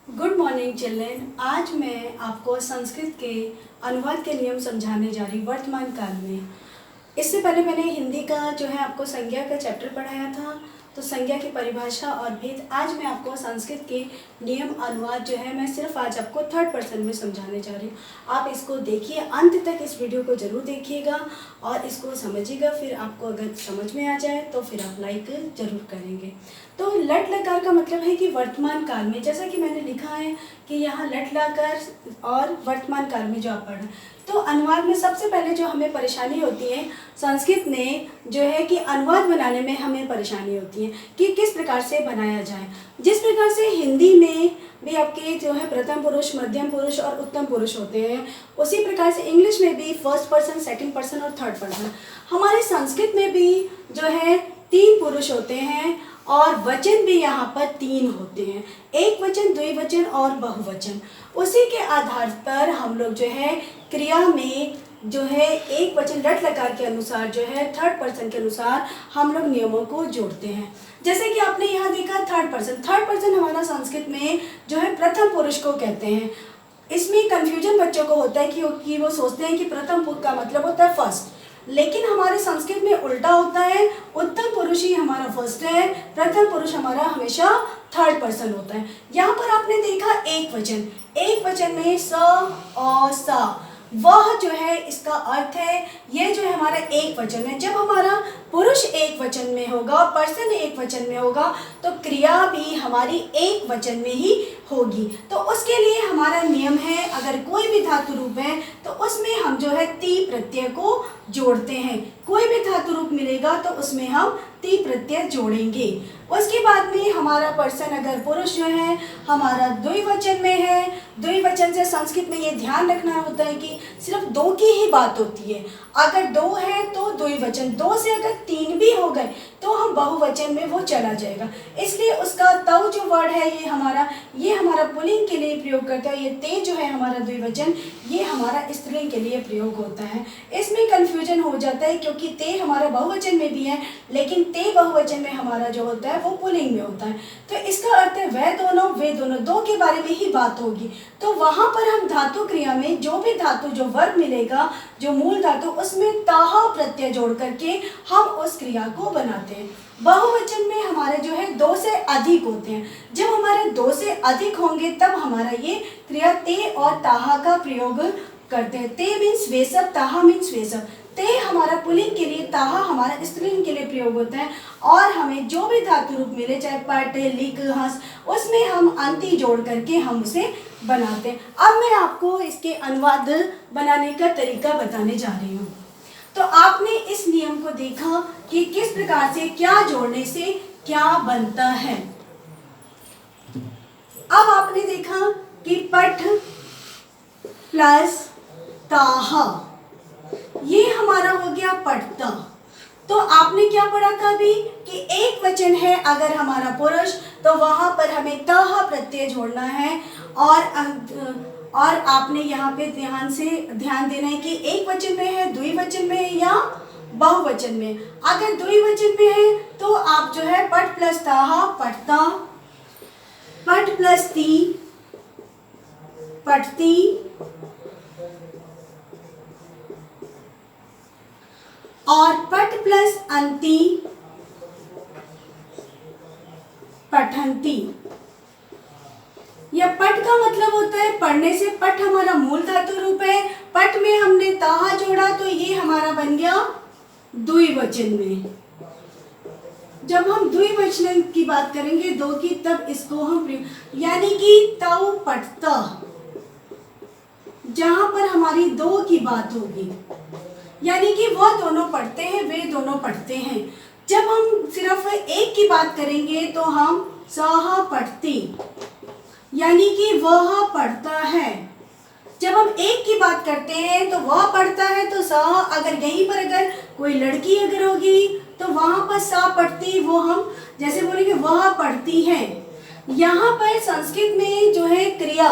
Good morning children. आज मैं आपको संस्कृत के अनुवाद के नियम समझाने जा रही वर्तमान काल में। इससे पहले मैंने हिंदी का जो है आपको संज्ञा का चैप्टर पढ़ाया था, तो संज्ञा की परिभाषा और भेद। आज मैं आपको संस्कृत के नियम अनुवाद जो है मैं सिर्फ आज आपको थर्ड पर्सन में समझाने जा रही हूँ। आप इसको देखिए, अंत तक इस वीडियो को ज़रूर देखिएगा और इसको समझिएगा। फिर आपको अगर समझ में आ जाए तो फिर आप लाइक ज़रूर करेंगे। तो लट लकार का मतलब है कि वर्तमान काल में, जैसा कि मैंने लिखा है कि यहाँ लट लकार और वर्तमान काल में जो आप पढ़, तो अनुवाद में सबसे पहले जो हमें परेशानी होती है संस्कृत में जो है कि अनुवाद बनाने में हमें परेशानी होती है कि किस प्रकार से बनाया जाए। जिस प्रकार से हिंदी में भी आपके जो है प्रथम पुरुष, मध्यम पुरुष और उत्तम पुरुष होते हैं, उसी प्रकार से इंग्लिश में भी फर्स्ट पर्सन, सेकंड पर्सन और थर्ड पर्सन। हमारे संस्कृत में भी जो है 3 पुरुष होते हैं और वचन भी यहाँ पर 3 होते हैं, एक वचन, द्विवचन और बहुवचन। उसी के आधार पर हम लोग जो है क्रिया में जो है एक वचन लट लकार के अनुसार जो है थर्ड पर्सन के अनुसार हम लोग नियमों को जोड़ते हैं। जैसे कि आपने यहाँ देखा थर्ड पर्सन हमारा संस्कृत में जो है प्रथम पुरुष को कहते हैं। इसमें कंफ्यूजन बच्चों को होता है कि वो सोचते हैं कि प्रथम पुरुष का मतलब होता है फर्स्ट, लेकिन हमारे संस्कृत में उल्टा होता है। उत्तम पुरुष ही हमारा फर्स्ट है, प्रथम पुरुष हमारा हमेशा थर्ड पर्सन होता है। यहाँ पर आपने देखा एक वचन में स और सा, वह जो है इसका अर्थ है ये जो है हमारा एक वचन है। जब हमारा पुरुष एक वचन में होगा, पर्सन एक वचन में होगा, तो क्रिया भी हमारी एक वचन में ही होगी। तो उसके लिए हमारा नियम है, अगर कोई भी धातु रूप है तो उसमें हम जो है ती प्रत्यय को जोड़ते हैं। कोई भी धातु रूप मिलेगा तो उसमें हम ती प्रत्यय जोड़ेंगे। उसके बाद में हमारा पर्सन अगर पुरुष जो है हमारा द्विवचन में है, द्विवचन से संस्कृत में ये ध्यान रखना होता है कि सिर्फ 2 की ही बात होती है। अगर 2 है तो द्विवचन, 2 से अगर 3 भी हो गए तो हम बहुवचन में वो चला जाएगा। इसलिए उसका तव जो वर्ड है ये हमारा पुल्लिंग के लिए प्रयोग करता है। ये ते जो है हमारा द्विवचन, ये हमारा स्त्रीलिंग के लिए प्रयोग होता है। इसमें कंफ्यूजन हो जाता है क्योंकि ते हमारा बहुवचन में भी है, लेकिन ते बहुवचन में हमारा जो होता है वो पुल्लिंग में होता है। तो इसका अर्थ है वे दोनों 2 के बारे में ही बात होगी। तो वहां पर हम धातु क्रिया में जो भी धातु जो वर्ब मिलेगा, जो मूल धातु, उसमें ताहा प्रत्यय जोड़ करके हम उस क्रिया को बनाते हैं। बहुवचन में हमारे जो है 2 से अधिक होते हैं। जब हमारे 2 से अधिक होंगे तब हमारा ये क्रिया ते और ताहा का प्रयोग करते हैं। ते मीन्स वेसव, ताहा मीन्स वेसव। ते हमारा पुल्लिंग के लिए, ताहा हमारा स्त्रीलिंग के लिए प्रयोग होता है। और हमें जो भी धातु रूप मिले, चाहे पट, लिक, हंस, उसमें हम अंति जोड़ करके हम उसे बनाते हैं। अब मैं आपको इसके अनुवाद बनाने का तरीका बताने जा रही हूँ। तो आपने इस नियम को देखा कि किस प्रकार से क्या जोड़ने से क्या बनता है। अब आपने देखा कि पठ प्लस ताहा, ये हमारा हो गया पठता। तो आपने क्या पढ़ा था अभी कि एक वचन है अगर हमारा पुरुष, तो वहां पर हमें ताहा प्रत्यय जोड़ना है। और आपने यहाँ पे ध्यान देना है कि एक वचन में है, द्विवचन में है या बहुवचन में। अगर द्विवचन में है तो आप जो है पट प्लस ताहा पठता, पट प्लस ती पठती, और पट प्लस अंति पठंती। यह पट का मतलब होता है पढ़ने से। पट हमारा मूल धातु रूप है, पट में हमने ताहा जोड़ा तो ये हमारा बन गया द्विवचन में। जब हम द्विवचन की बात करेंगे 2 की, तब इसको हम यानी कि तव पठता, जहां पर हमारी 2 की बात होगी, यानी कि वह दोनों पढ़ते हैं, वे दोनों पढ़ते हैं। जब हम सिर्फ एक की बात करेंगे तो हम सह पठती, यानी कि वह पढ़ता है। जब हम एक की बात करते हैं तो वह पढ़ता है तो सह, अगर यहीं पर अगर कोई लड़की अगर होगी तो वहां पर सा पढ़ती, वो हम जैसे बोलेंगे वह पढ़ती है। यहाँ पर संस्कृत में जो है क्रिया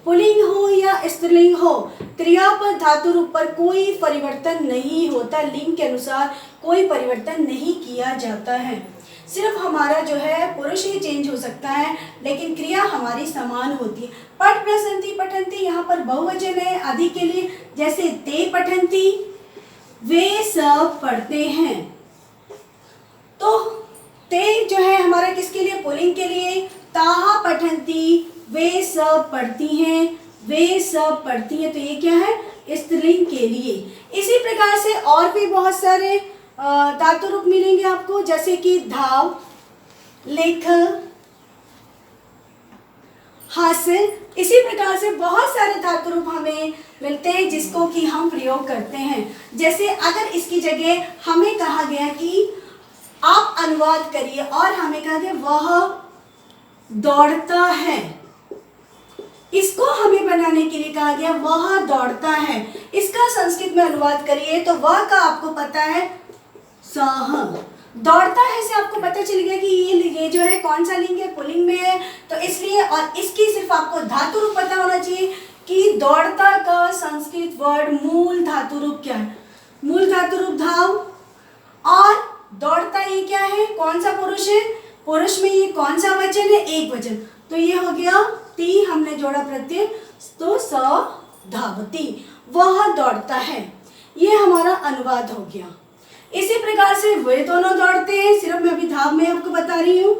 पुल्लिंग हो या स्त्रीलिंग हो, क्रिया पर धातु रूप पर कोई परिवर्तन नहीं होता। लिंग के अनुसार कोई परिवर्तन नहीं किया जाता है। सिर्फ हमारा जो है पुरुष ही चेंज हो सकता है, लेकिन क्रिया हमारी समान होती है। पठ पठन्ति पठन्ति यहाँ पर बहुवचन है अधिक के लिए, जैसे ते पठन्ति वे सब पढ़ते हैं। तो ते जो है हमारा किसके लिए, पुल्लिंग के लिए। ताहा पठन्ति वे सब पढ़ती हैं, वे सब पढ़ती हैं, तो ये क्या है, स्त्रीलिंग के लिए। इसी प्रकार से और भी बहुत सारे धातु रूप मिलेंगे आपको, जैसे कि धाव, लेख, हास्य। इसी प्रकार से बहुत सारे धातु रूप हमें मिलते हैं जिसको कि हम प्रयोग करते हैं। जैसे अगर इसकी जगह हमें कहा गया कि आप अनुवाद करिए और हमें कहा गया वह दौड़ता है, इसको हमें बनाने के लिए कहा गया वह दौड़ता है। इसका संस्कृत में अनुवाद करिए तो वह का आपको पता है सह। दौड़ता है से आपको पता चल गया कि ये जो है कौन सा लिंग है, पुल्लिंग में है, तो इसलिए। और इसकी सिर्फ आपको धातु रूप पता होना चाहिए कि दौड़ता का संस्कृत वर्ड मूल धातु रूप क्या है। मूल धातु रूप धाव, और दौड़ता ये क्या है, कौन सा पुरुष है, पुरुष में ये कौन सा वचन है, एक वचन, तो ये हो गया ती, हमने जोड़ा प्रत्यय, तो स धावती, वह दौड़ता है। ये हमारा अनुवाद हो गया। इसी प्रकार से वे दोनों दौड़ते हैं, सिर्फ मैं अभी धाव में आपको बता रही हूँ,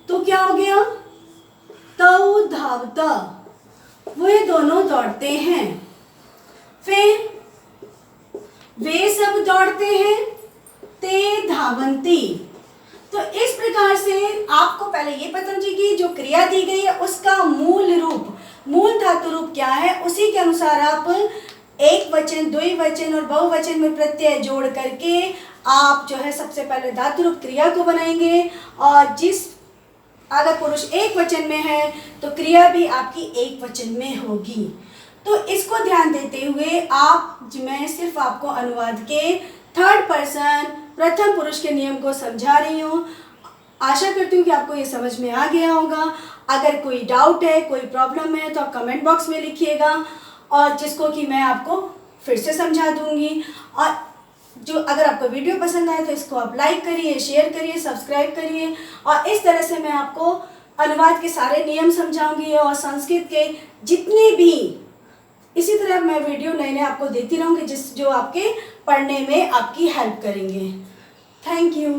तो क्या हो गया, तौ धावता, वे दोनों दौड़ते हैं। फिर वे सब दौड़ते हैं, ते धावंती। तो इस प्रकार से आपको पहले ये पता चाहिए कि जो क्रिया दी गई है उसका मूल रूप, मूल धातु रूप क्या है, उसी के अनुसार आप एक वचन, द्विवचन और बहुवचन में प्रत्यय जोड़ करके आप जो है सबसे पहले धातु रूप क्रिया को बनाएंगे। और जिस अगर पुरुष एक वचन में है तो क्रिया भी आपकी एक वचन में होगी। तो इसको ध्यान देते हुए मैं सिर्फ आपको अनुवाद के थर्ड पर्सन प्रथम पुरुष के नियम को समझा रही हूँ। आशा करती हूँ कि आपको ये समझ में आ गया होगा। अगर कोई डाउट है, कोई प्रॉब्लम है तो आप कमेंट बॉक्स में लिखिएगा, और जिसको कि मैं आपको फिर से समझा दूंगी। और जो अगर आपको वीडियो पसंद आए तो इसको आप लाइक करिए, शेयर करिए, सब्सक्राइब करिए। और इस तरह से मैं आपको अनुवाद के सारे नियम समझाऊंगी और संस्कृत के जितने भी, इसी तरह मैं वीडियो नए नए आपको देती रहूँगी जो आपके पढ़ने में आपकी हेल्प करेंगे। Thank you.